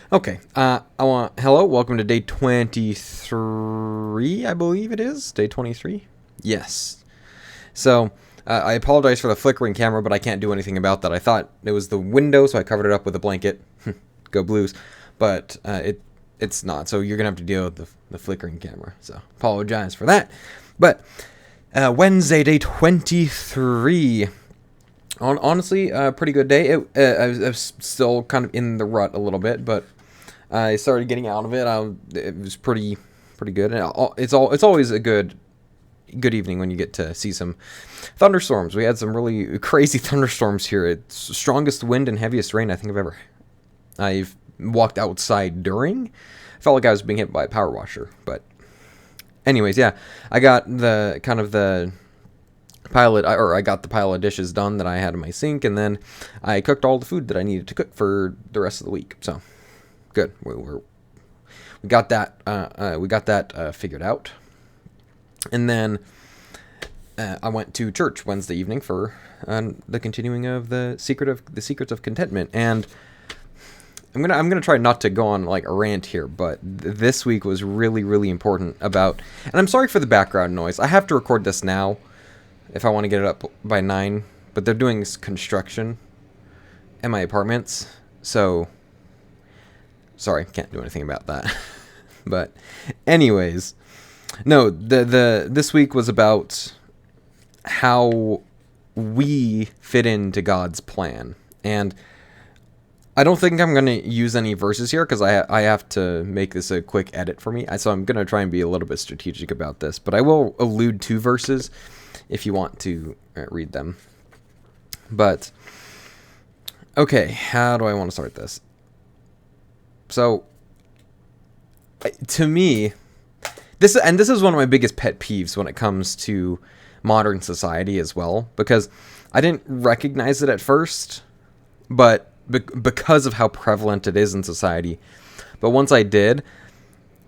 Okay. Hello, welcome to day 23, I believe it is. Day 23? Yes. So, I apologize for the flickering camera, but I can't do anything about that. I thought it was the window, so I covered it up with a blanket. Go Blues. But it's not, so you're going to have to deal with the flickering camera. So, apologize for that. But, Wednesday, day 23. Honestly, pretty good day. I was still kind of in the rut a little bit, but I started getting out of it. It was pretty good. And it's always a good evening when you get to see some thunderstorms. We had some really crazy thunderstorms here. It's strongest wind and heaviest rain I think I've walked outside during. I felt like I was being hit by a power washer. But anyways, yeah, I got the I got the pile of dishes done that I had in my sink, and then I cooked all the food that I needed to cook for the rest of the week. So good. We got that figured out. And then I went to church Wednesday evening for the continuing of the secrets of contentment. And I'm gonna try not to go on like a rant here, but this week was really, really important about. And I'm sorry for the background noise. I have to record this now if I want to get it up by 9, but they're doing construction in my apartments, so sorry, can't do anything about that. But anyways, no, this week was about how we fit into God's plan. And I don't think I'm going to use any verses here because I have to make this a quick edit for me. So I'm going to try and be a little bit strategic about this, but I will allude to verses if you want to read them. But okay, how do I want to start this? So to me, this is one of my biggest pet peeves when it comes to modern society as well, because I didn't recognize it at first, but because of how prevalent it is in society. But once I did,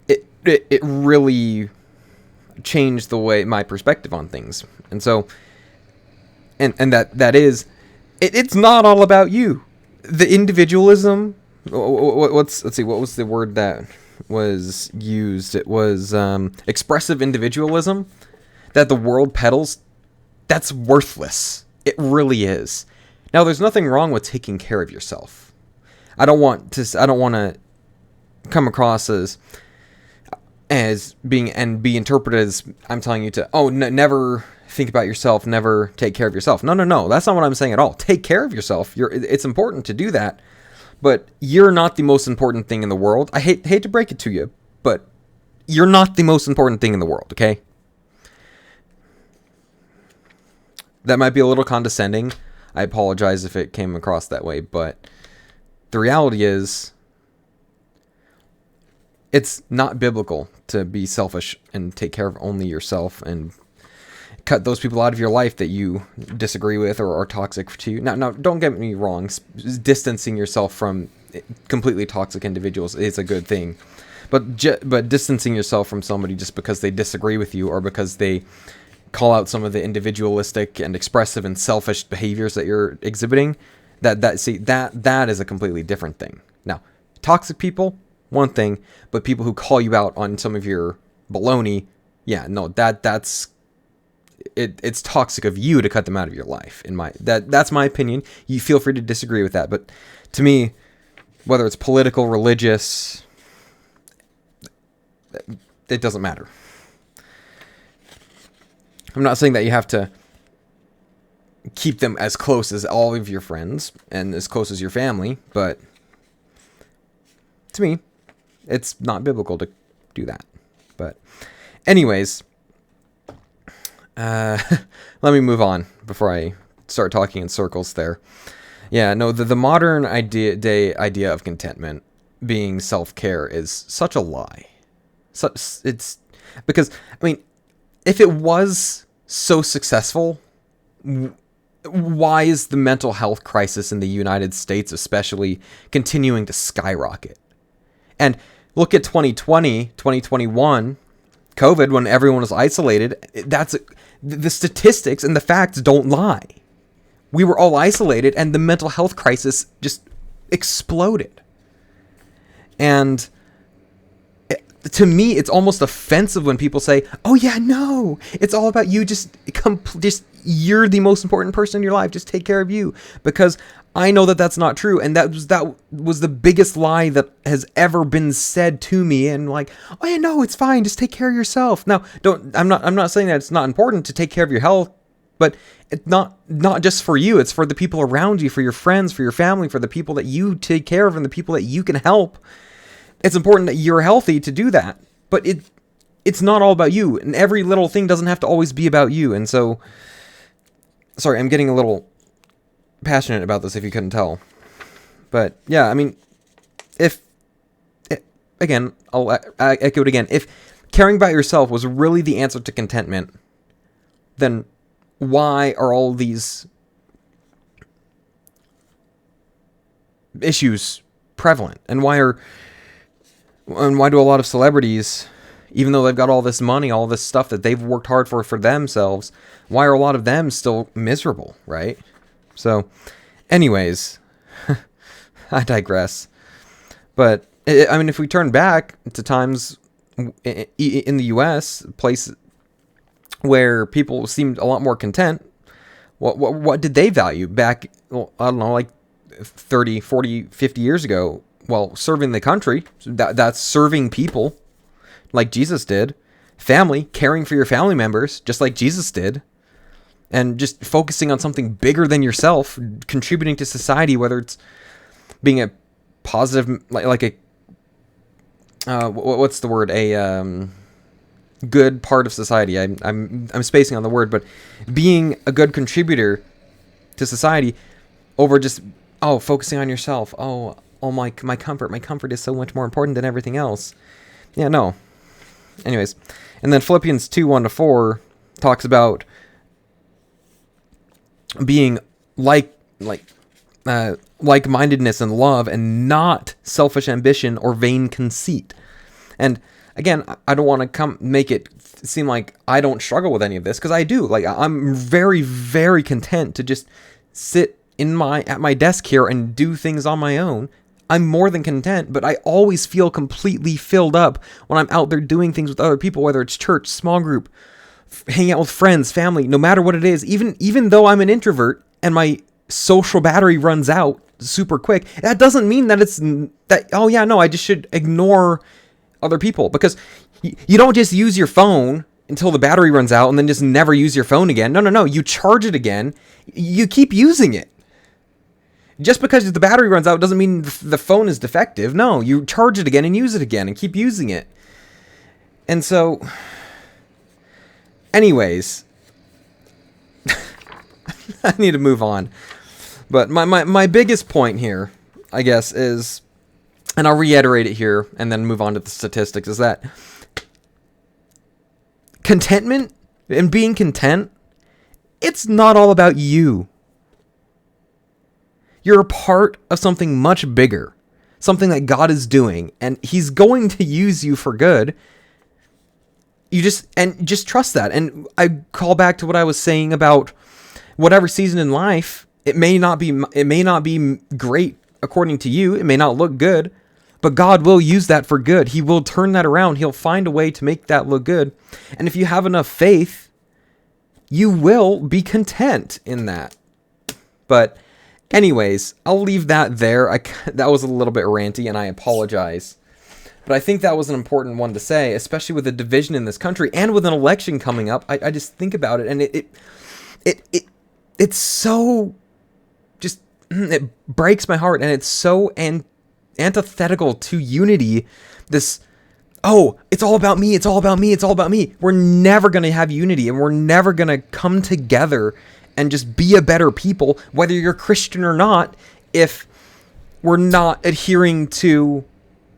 it really changed the way my perspective on things. And so and that is it's not all about you. The individualism, let's see, what was the word that was used? It was expressive individualism that the world peddles. That's worthless. It really is. Now, there's nothing wrong with taking care of yourself. I don't want to come across as being and be interpreted as I'm telling you to never think about yourself, never take care of yourself. No, that's not what I'm saying at all. Take care of yourself. It's important to do that, but you're not the most important thing in the world. I hate to break it to you, but you're not the most important thing in the world, okay? That might be a little condescending. I apologize if it came across that way, but the reality is it's not biblical to be selfish and take care of only yourself and cut those people out of your life that you disagree with or are toxic to you. Now, don't get me wrong. Distancing yourself from completely toxic individuals is a good thing. But distancing yourself from somebody just because they disagree with you or because they call out some of the individualistic and expressive and selfish behaviors that you're exhibiting, that is a completely different thing. Now, toxic people, one thing, but people who call you out on some of your baloney, yeah, no, that's it's toxic of you to cut them out of your life. That's my opinion. You feel free to disagree with that, but to me, whether it's political, religious, it doesn't matter. I'm not saying that you have to keep them as close as all of your friends and as close as your family, but to me, it's not biblical to do that. But anyways, let me move on before I start talking in circles there. Yeah, no, the modern idea of contentment being self-care is such a lie. It's because, I mean, if it was so successful, why is the mental health crisis in the United States especially continuing to skyrocket? And look at 2020, 2021, COVID, when everyone was isolated. The statistics and the facts don't lie. We were all isolated and the mental health crisis just exploded. And to me, it's almost offensive when people say, "Oh yeah, no, it's all about you. Just you're the most important person in your life. Just take care of you." Because I know that that's not true, and that was the biggest lie that has ever been said to me. And like, "Oh yeah, no, it's fine. Just take care of yourself." Now, I'm not saying that it's not important to take care of your health, but it's not just for you. It's for the people around you, for your friends, for your family, for the people that you take care of, and the people that you can help. It's important that you're healthy to do that, but it's not all about you, and every little thing doesn't have to always be about you. And so, sorry, I'm getting a little passionate about this if you couldn't tell. But yeah, I mean, again, I'll echo it again. If caring about yourself was really the answer to contentment, then why are all these issues prevalent? And why do a lot of celebrities, even though they've got all this money, all this stuff that they've worked hard for themselves, why are a lot of them still miserable, right? So, anyways, I digress. But, I mean, if we turn back to times in the U.S., place where people seemed a lot more content, what did they value back, well, I don't know, like 30, 40, 50 years ago? Well, serving the country, that's serving people like Jesus did. Family, caring for your family members, just like Jesus did. And just focusing on something bigger than yourself, contributing to society, whether it's being a positive, like a, what's the word? A good part of society. I'm spacing on the word, but being a good contributor to society over just, focusing on yourself. My comfort is so much more important than everything else. Yeah, no. Anyways, and then Philippians 2:1-4 talks about being like-mindedness and love, and not selfish ambition or vain conceit. And again, I don't want to make it seem like I don't struggle with any of this, because I do. Like, I'm very, very content to just sit at my desk here and do things on my own. I'm more than content, but I always feel completely filled up when I'm out there doing things with other people, whether it's church, small group, hanging out with friends, family, no matter what it is. Even though I'm an introvert and my social battery runs out super quick, that doesn't mean that I just should ignore other people, because you don't just use your phone until the battery runs out and then just never use your phone again. No. You charge it again. You keep using it. Just because the battery runs out doesn't mean the phone is defective. No, you charge it again and use it again and keep using it. And so, anyways, I need to move on. But my biggest point here, I guess, is, and I'll reiterate it here and then move on to the statistics, is that contentment and being content, it's not all about you. You're a part of something much bigger, something that God is doing, and He's going to use you for good. Just trust that. And I call back to what I was saying about whatever season in life, it may not be great according to you. It may not look good, but God will use that for good. He will turn that around. He'll find a way to make that look good. And if you have enough faith, you will be content in that. But anyways, I'll leave that there. That was a little bit ranty, and I apologize. But I think that was an important one to say, especially with the division in this country and with an election coming up. I just think about it, and it's so just, it breaks my heart, and it's so antithetical to unity. This, it's all about me, it's all about me, it's all about me. We're never going to have unity, and we're never going to come together and just be a better people, whether you're Christian or not, if we're not adhering to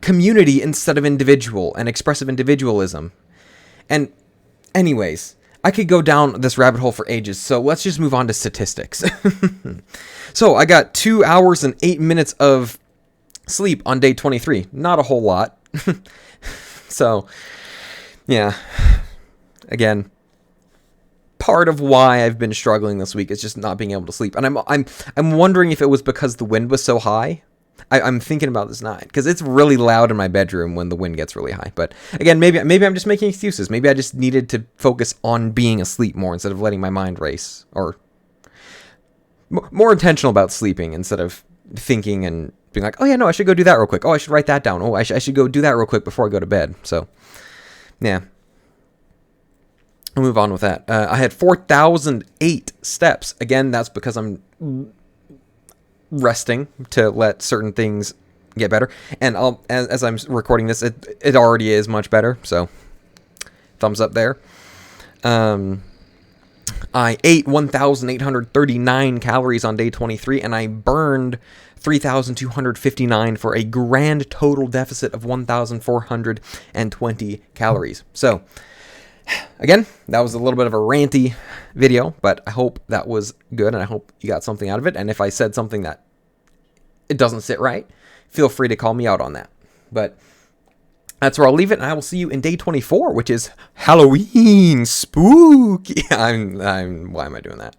community instead of individual and expressive individualism. And anyways, I could go down this rabbit hole for ages, so let's just move on to statistics. So I got 2 hours and 8 minutes of sleep on day 23. Not a whole lot. So, yeah. Again, part of why I've been struggling this week is just not being able to sleep. And I'm wondering if it was because the wind was so high. I'm thinking about this 9 because it's really loud in my bedroom when the wind gets really high. But again, maybe I'm just making excuses. Maybe I just needed to focus on being asleep more instead of letting my mind race, or more intentional about sleeping instead of thinking and being like, oh yeah, no, I should go do that real quick. Oh, I should write that down. Oh, I should go do that real quick before I go to bed. So, yeah. I'll move on with that. I had 4,008 steps. Again, that's because I'm resting to let certain things get better. And as I'm recording this, it already is much better. So, thumbs up there. I ate 1,839 calories on day 23, and I burned 3,259 for a grand total deficit of 1,420 calories. So, again, that was a little bit of a ranty video, but I hope that was good, and I hope you got something out of it. And if I said something that it doesn't sit right, feel free to call me out on that. But that's where I'll leave it, and I will see you in day 24, which is Halloween spooky. Why am I doing that?